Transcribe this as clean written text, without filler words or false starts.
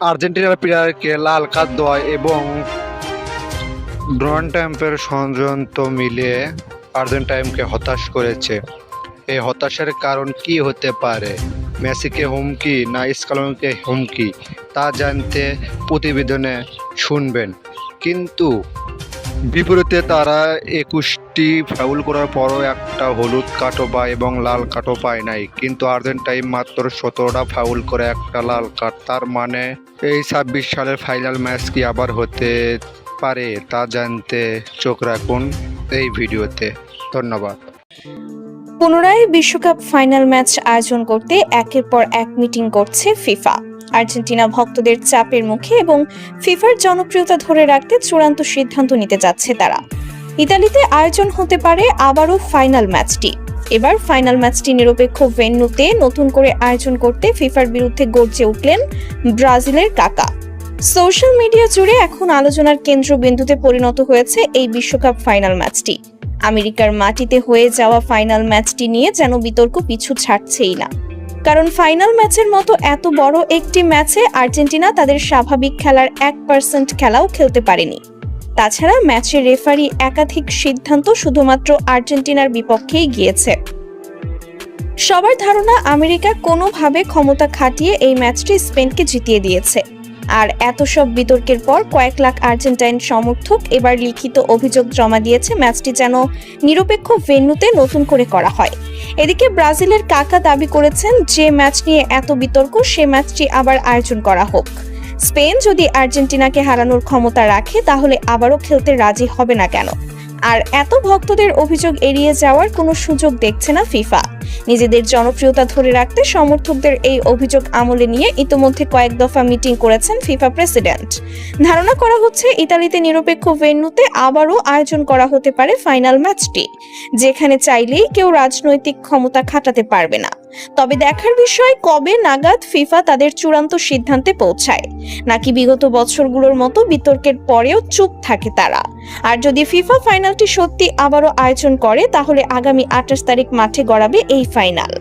আর্জেন্টিনার প্লেয়ারকে লাল কার্ড দেওয়া এবং ডোনাল্ড ট্রাম্পের ষড়যন্ত্র মিলিয়ে আর্জেন্টাইনকে হতাশ করেছে। এই হতাশার কারণ কি হতে পারে? মেসিকে হুমকি না স্কালোনিকে হুমকি, তা জানতে প্রতিবেদনে শুনবেন। কিন্তু বিপরীতে তারা 21টি ফাউল করার পরও একটা হলুদ কার্ডও পায় এবং লাল কার্ডও পায় নাই। কিন্তু আর্জেন্টাইন মাত্র 17টা ফাউল করে একটা লাল কার্ড। তার মানে এই 26 সালের ফাইনাল ম্যাচ কি আবার হতে পারে, তা জানতে চোখ রাখুন এই ভিডিওতে। ধন্যবাদ। পুনরায় বিশ্বকাপ ফাইনাল ম্যাচ আয়োজন করতে একের পর এক মিটিং করছে ফিফা। আর্জেন্টিনা ভক্তদের চাপের মুখে এবং ফিফার জনপ্রিয়তা ধরে রাখতে চূড়ান্ত সিদ্ধান্ত নিতে যাচ্ছে তারা। ইতালিতে আয়োজন হতে পারে আবারও ফাইনাল ম্যাচটি। এবার ফাইনাল ম্যাচটি নিরপেক্ষ ভেন্যুতে নতুন করে আয়োজন করতে ফিফার বিরুদ্ধে গর্জে উঠলেন ব্রাজিলের কাকা। সোশ্যাল মিডিয়া জুড়ে এখন আলোচনার কেন্দ্রবিন্দুতে পরিণত হয়েছে এই বিশ্বকাপ ফাইনাল ম্যাচটি। আমেরিকার মাটিতে হয়ে যাওয়া ফাইনাল ম্যাচটি নিয়ে যেন বিতর্ক পিছু ছাড়ছেই না। কারণ ফাইনাল ম্যাচের মতো এত বড় একটি ম্যাচে আর্জেন্টিনা তাদের স্বাভাবিক খেলার 1% খেলাও খেলতে পারেনি। তাছাড়া ম্যাচের রেফারি একাধিক সিদ্ধান্ত শুধুমাত্র আর্জেন্টিনার বিপক্ষেই গিয়েছে। সবার ধারণা আমেরিকা কোনোভাবে ক্ষমতা খাটিয়ে এই ম্যাচটি স্পেনকে জিতিয়ে দিয়েছে। আর এত সব বিতর্কের পর কয়েক লাখ আর্জেন্টাইন সমর্থক এবার লিখিত অভিযোগ জমা দিয়েছে ম্যাচটি যেন নিরপেক্ষ ভেন্যুতে নতুন করে করা হয়। এদিকে ব্রাজিলের কাকা দাবি করেছেন যে ম্যাচ নিয়ে এত বিতর্ক সে ম্যাচটি আবার আয়োজন করা হোক। স্পেন যদি আর্জেন্টিনাকে হারানোর ক্ষমতা রাখে তাহলে আবারও খেলতে রাজি হবে না কেন? আর এত ভক্তদের অভিযোগ এড়িয়ে যাওয়ার কোনো সুযোগ দেখছে না ফিফা। নিজেদের জনপ্রিয়তা ধরে রাখতে সমর্থকদের এই অভিযোগ আমলে নিয়ে ইতোমধ্যে কয়েক দফা মিটিং করেছেন ফিফা প্রেসিডেন্ট। ধারণা করা হচ্ছে ইতালিতে নিরপেক্ষ ভেন্যুতে আবারও আয়োজন করা হতে পারে ফাইনাল ম্যাচটি, যেখানে চাইলেই কেউ রাজনৈতিক ক্ষমতা খাটাতে পারবে না। তবে দেখার বিষয় কবে নাগাদ ফিফা তাদের চূড়ান্ত সিদ্ধান্তে পৌঁছায়, নাকি বিগত বছরগুলোর মতো বিতর্কের পরেও চুপ থাকে তারা। আর যদি ফিফা ফাইনালটি সত্যি আবারও আয়োজন করে তাহলে আগামী 28 তারিখ মাঠে গড়াবে এই ফাইনাল।